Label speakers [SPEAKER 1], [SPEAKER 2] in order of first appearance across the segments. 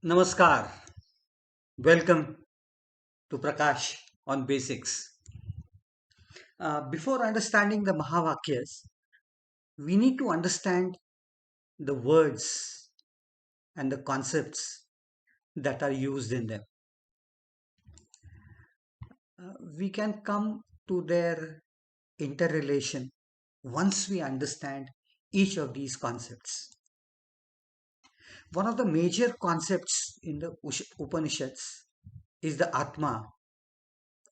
[SPEAKER 1] Namaskar. Welcome to Prakash on Basics. Before understanding the Mahavakyas, we need to understand the words and the concepts that are used in them. We can come to their interrelation once we understand each of these concepts. One of the major concepts in the Upanishads is the Atma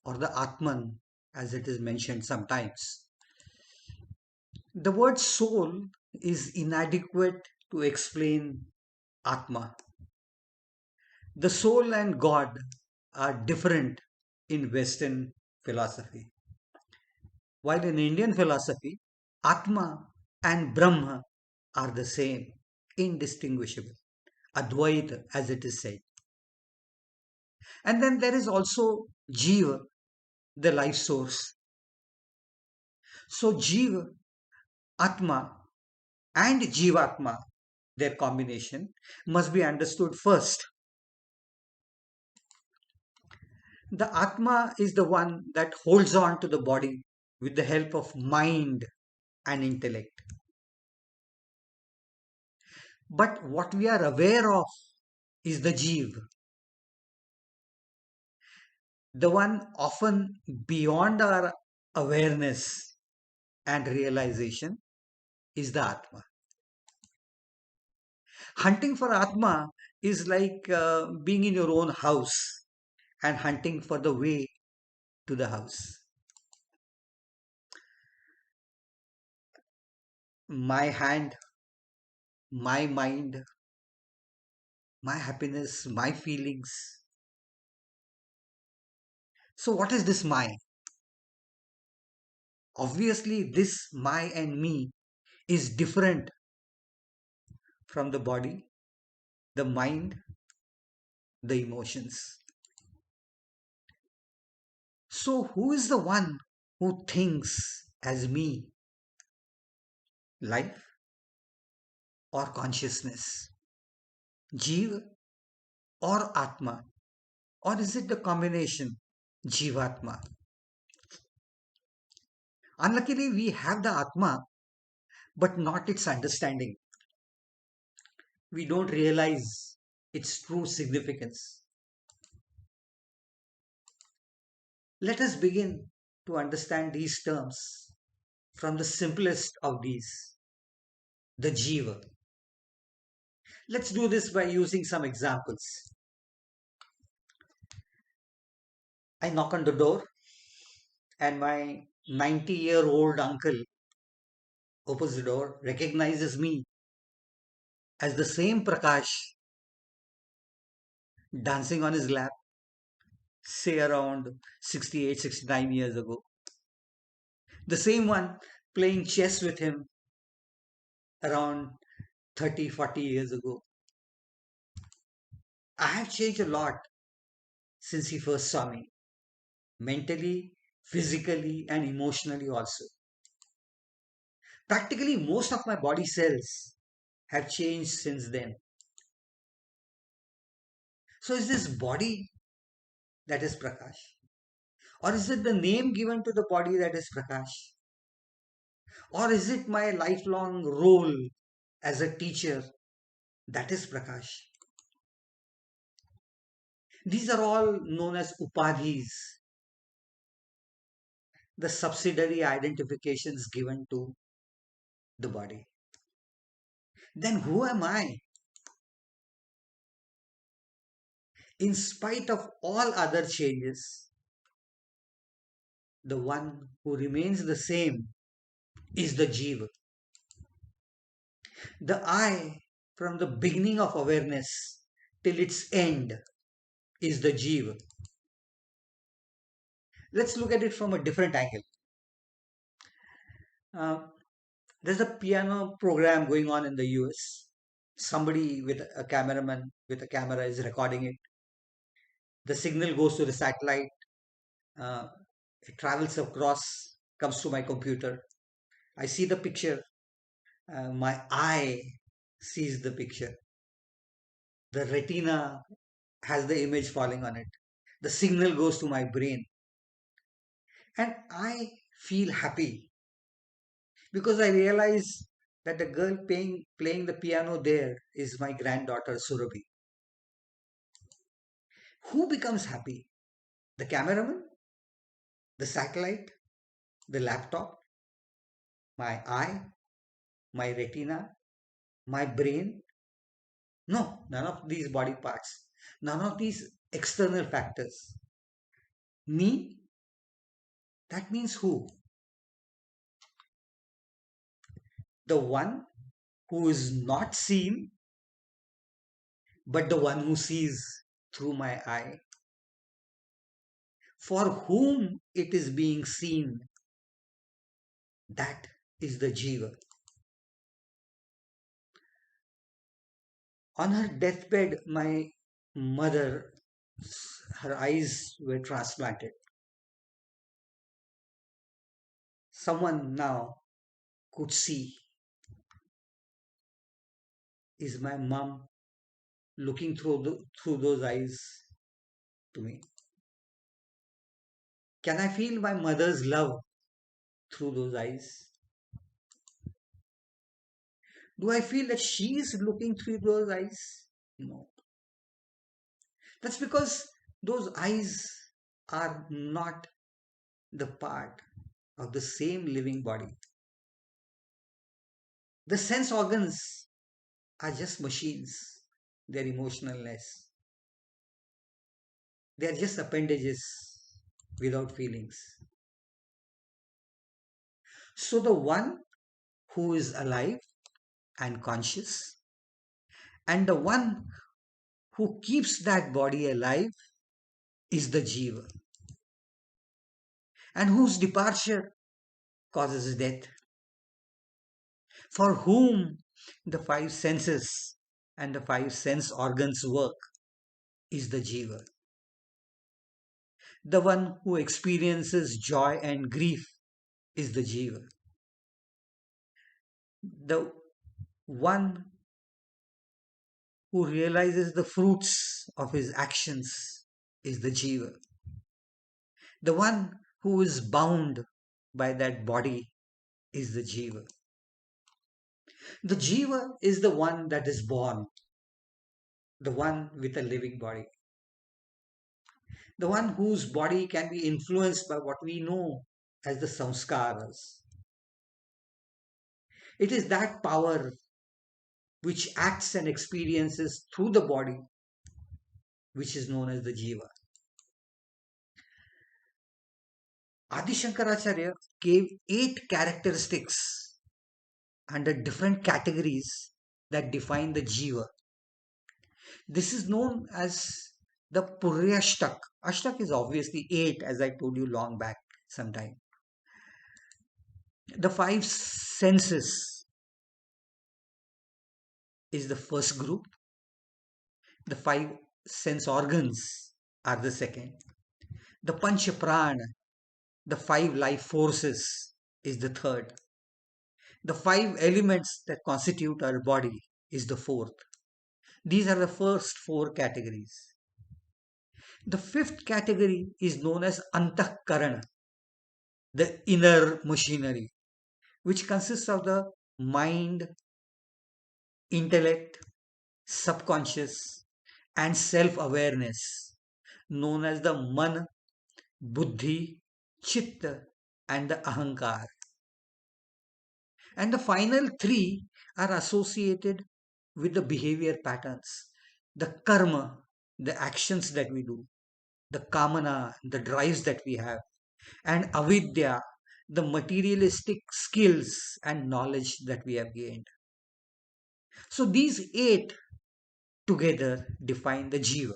[SPEAKER 1] or the Atman, as it is mentioned sometimes. The word soul is inadequate to explain Atma. The soul and God are different in Western philosophy. While in Indian philosophy, Atma and Brahma are the same, indistinguishable. Advaita, as it is said. And then there is also Jeeva, the life source. So Jeeva, Atma, and Jeevaatma, their combination, must be understood first. The Atma is the one that holds on to the body with the help of mind and intellect. But what we are aware of is the Jeev, the one often beyond our awareness and realization is the Atma. Hunting for Atma is like being in your own house and hunting for the way to the house. My hand, my mind, my happiness, my feelings. So, what is this my? Obviously, this my and me is different from the body, the mind, the emotions. So, who is the one who thinks as me? Life or consciousness? Jeev or Atma? Or is it the combination? Jeevatma. Unluckily, we have the Atma, but not its understanding. We don't realize its true significance. Let us begin to understand these terms from the simplest of these, the Jiva. Let's do this by using some examples. I knock on the door and my 90-year-old uncle opens the door, recognizes me as the same Prakash dancing on his lap, say around 68, 69 years ago. The same one playing chess with him around 30, 40 years ago. I have changed a lot since he first saw me, mentally, physically, and emotionally also. Practically most of my body cells have changed since then. So is this body that is Prakash? Or is it the name given to the body that is Prakash? Or is it my lifelong role as a teacher that is Prakash? These are all known as upadhis, the subsidiary identifications given to the body. Then who am I? In spite of all other changes, the one who remains the same is the Jiva. The I from the beginning of awareness till its end is the Jiva. Let's look at it from a different angle. Uh, there's a piano program going on in the US. Somebody with a cameraman with a camera is recording it. The signal goes to the satellite. Uh, it travels across, comes to my computer. I see the picture. My eye sees the picture. The retina has the image falling on it. The signal goes to my brain, and I feel happy because I realize that the girl playing the piano there is my granddaughter Surabhi. Who becomes happy? The cameraman, the satellite, the laptop, my eye, my retina, my brain? No, none of these body parts, none of these external factors. Me, that means who? The one who is not seen, but the one who sees through my eye, for whom it is being seen. That is the Jiva. On her deathbed, my mother, her eyes were transplanted. Someone now could see, is my mom looking through those eyes to me? Can I feel my mother's love through those eyes? Do I feel that she is looking through those eyes? No. That's because those eyes are not the part of the same living body. The sense organs are just machines. They're emotionless. They're just appendages without feelings. So the one who is alive and conscious, and the one who keeps that body alive, is the Jiva, and whose departure causes death, for whom the five senses and the five sense organs work, is the Jiva. The one who experiences joy and grief is the Jiva. The one who realizes the fruits of his actions is the Jiva. The one who is bound by that body is the Jiva. The Jiva is the one that is born, the one with a living body, the one whose body can be influenced by what we know as the samskaras. It is that power which acts and experiences through the body which is known as the Jiva. Adi Shankaracharya gave 8 characteristics under different categories that define the Jiva. This is known as the Puryashtak. Ashtak is obviously 8, as I told you long back sometime. The five senses is the first group. The five sense organs are the second. The Pancha Prana, the five life forces, is the third. The five elements that constitute our body is the fourth. These are the first 4 categories. The fifth category is known as Antahkarana, the inner machinery, which consists of the mind, intellect, subconscious, and self awareness, known as the Man, Buddhi, Chitta, and the Ahankar. And the final 3 are associated with the behavior patterns, the karma, the actions that we do, the kamana, the drives that we have, and avidya, the materialistic skills and knowledge that we have gained. So these 8 together define the jiva.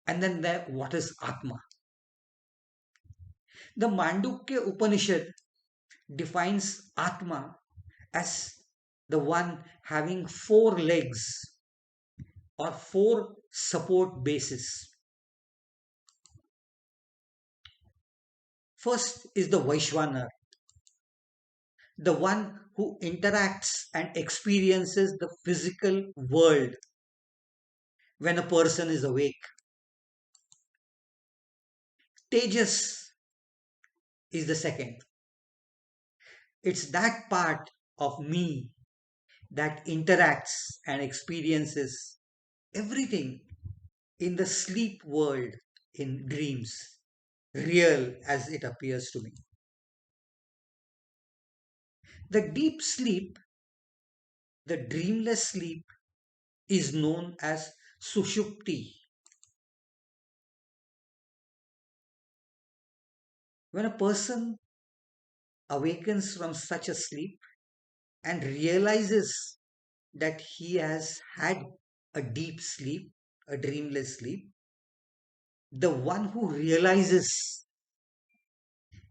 [SPEAKER 1] And then what is atma? The Mandukya Upanishad defines atma as the one having 4 legs or 4 support bases. First is the Vaishwanar, the one who interacts and experiences the physical world when a person is awake. Tejas is the second. It's that part of me that interacts and experiences everything in the sleep world in dreams, real as it appears to me. The deep sleep, the dreamless sleep, is known as sushupti. When a person awakens from such a sleep and realizes that he has had a deep sleep, a dreamless sleep, the one who realizes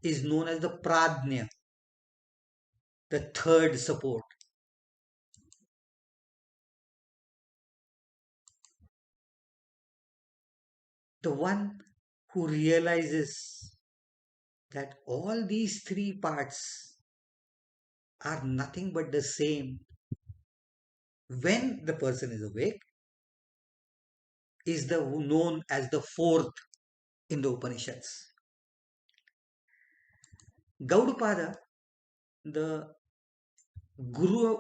[SPEAKER 1] is known as the pradnya, the third support. The one who realizes that all these three parts are nothing but the same when the person is awake is the known as the fourth in the Upanishads. Gaudapada, the guru,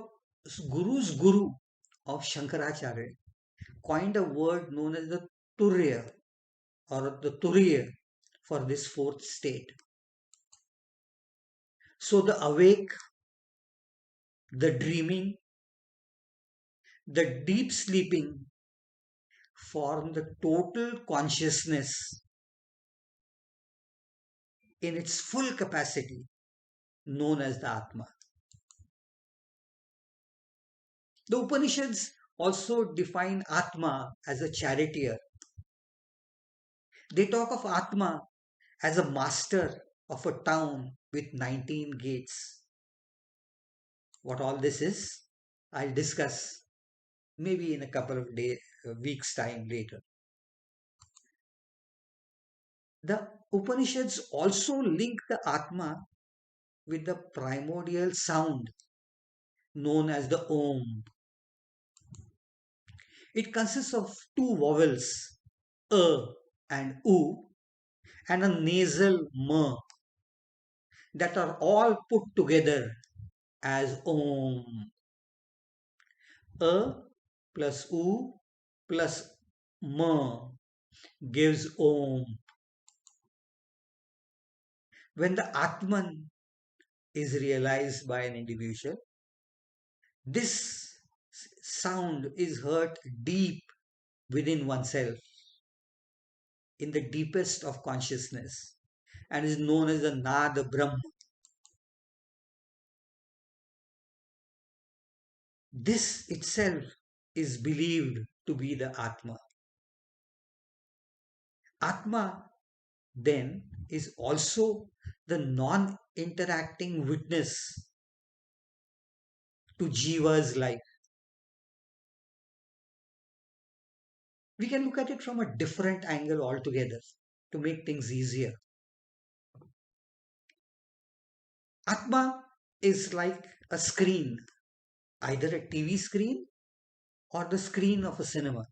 [SPEAKER 1] guru's guru of Shankaracharya, coined a word known as the Turya or the Turiya for this fourth state. So the awake, the dreaming, the deep sleeping form the total consciousness in its full capacity known as the Atma. The Upanishads also define Atma as a charioteer. They talk of Atma as a master of a town with 19 gates. What all this is, I'll discuss maybe in a couple of weeks' time later. The Upanishads also link the Atma with the primordial sound known as the Om. It consists of two vowels, A and U, and a nasal M that are all put together as Om. A plus U plus M gives Om. When the Atman is realized by an individual, this sound is heard deep within oneself in the deepest of consciousness and is known as the Nada Brahma. This itself is believed to be the Atma. Atma then is also the non interacting witness to Jiva's life. We can look at it from a different angle altogether to make things easier. Atma is like a screen, either a TV screen or the screen of a cinema.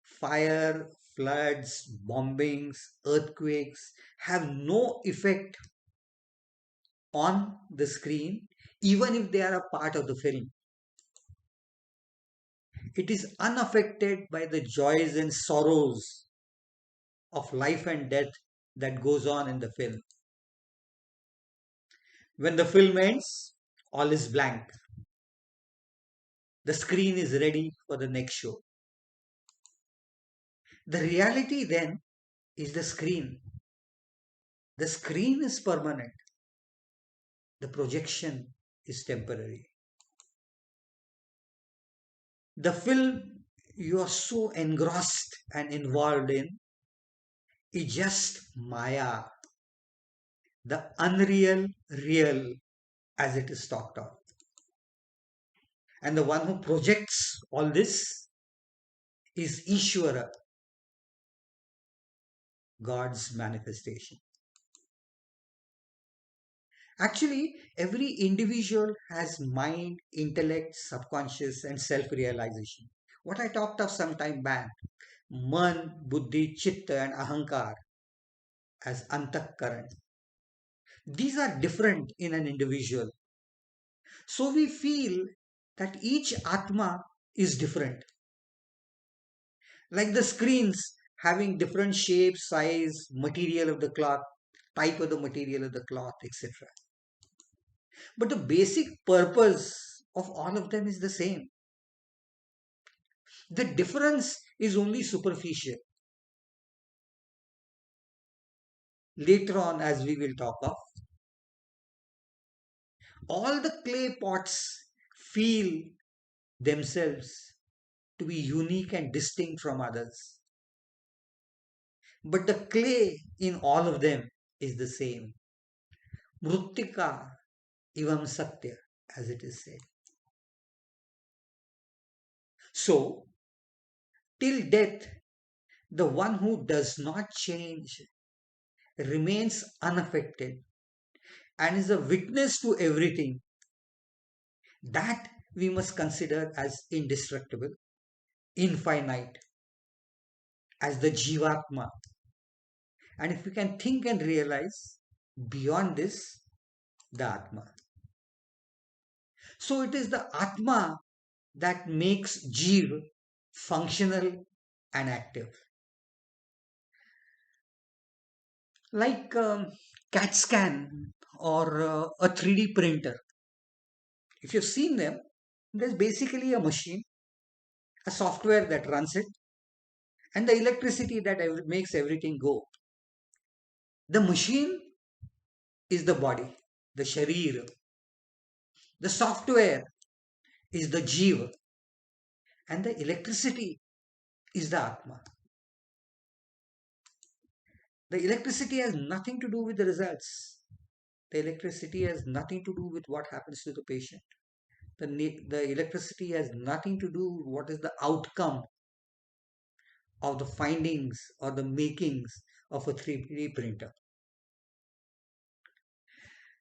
[SPEAKER 1] Fire, floods, bombings, earthquakes have no effect on the screen, even if they are a part of the film. It is unaffected by the joys and sorrows of life and death that goes on in the film. When the film ends, all is blank. The screen is ready for the next show. The reality then is the screen. The screen is permanent. The projection is temporary. The film you are so engrossed and involved in is just Maya, the unreal real as it is talked of. And the one who projects all this is Ishvara, God's manifestation. Actually, every individual has mind, intellect, subconscious, and self realization. What I talked of some time back, man, buddhi, chitta, and ahankar as antakaran. These are different in an individual. So we feel that each atma is different. Like the screens having different shapes, size, material of the cloth, type of the material of the cloth, etc. But the basic purpose of all of them is the same. The difference is only superficial. Later on, as we will talk of, all the clay pots feel themselves to be unique and distinct from others. But the clay in all of them is the same. Mruttika ivam satya, as it is said. So, till death, the one who does not change remains unaffected and is a witness to everything, that we must consider as indestructible, infinite, as the Jeevaatma. And if we can think and realize beyond this, the Atma. So it is the Atma that makes Jeev functional and active. Like CAT scan or a 3D printer. If you've seen them, there's basically a machine, a software that runs it, and the electricity that makes everything go. The machine is the body, the sharir. The software is the jiva, and the electricity is the atma. The electricity has nothing to do with the results. The electricity has nothing to do with what happens to the patient. The electricity has nothing to do with what is the outcome of the findings or the makings of a 3D printer.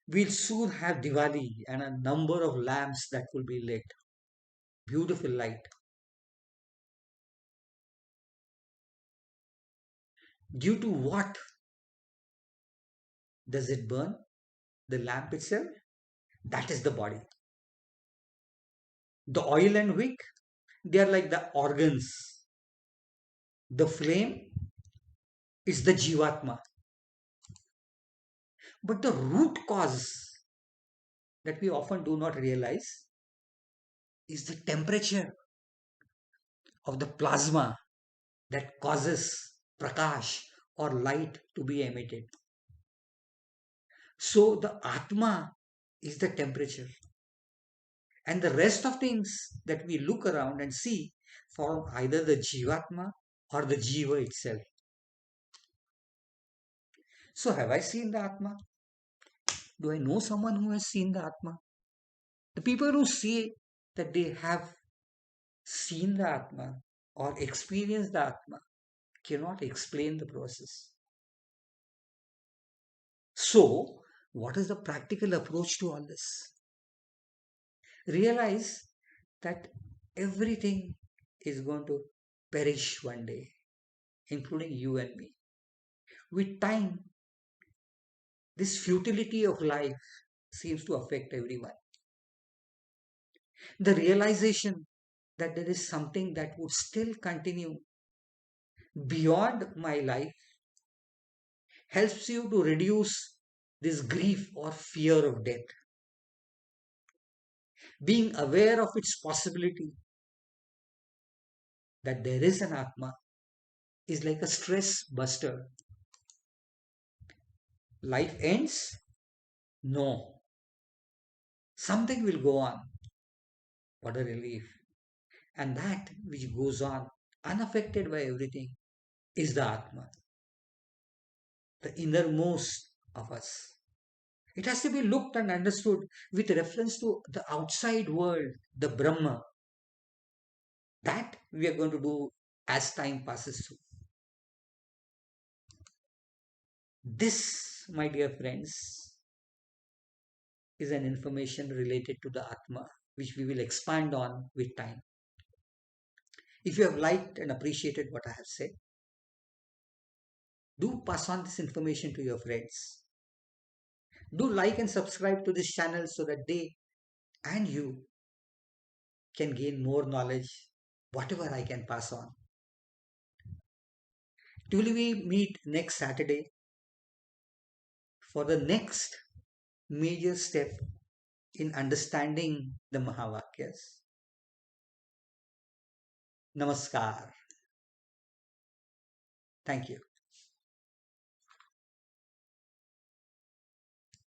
[SPEAKER 1] We'll soon have Diwali and a number of lamps that will be lit. Beautiful light. Due to what does it burn? The lamp itself? That is the body. The oil and wick, they are like the organs. The flame is the Jeevaatma. But the root cause that we often do not realize is the temperature of the plasma that causes prakash or light to be emitted. So the Atma is the temperature. And the rest of things that we look around and see form either the Jeevatma or the Jiva itself. So have I seen the Atma? Do I know someone who has seen the Atma? The people who say that they have seen the Atma or experienced the Atma cannot explain the process. So, what is the practical approach to all this? Realize that everything is going to perish one day, including you and me. With time, this futility of life seems to affect everyone. The realization that there is something that would still continue beyond my life helps you to reduce this grief or fear of death. Being aware of its possibility that there is an Atma is like a stress buster. Life ends? No. Something will go on. What a relief. And that which goes on unaffected by everything is the Atma, the innermost of us. It has to be looked and understood with reference to the outside world, the Brahma. That we are going to do as time passes through. This, my dear friends, is an information related to the Atma, which we will expand on with time. If you have liked and appreciated what I have said, do pass on this information to your friends. Do like and subscribe to this channel so that they and you can gain more knowledge, whatever I can pass on. Till we meet next Saturday for the next major step in understanding the Mahavakyas. Namaskar. Thank you.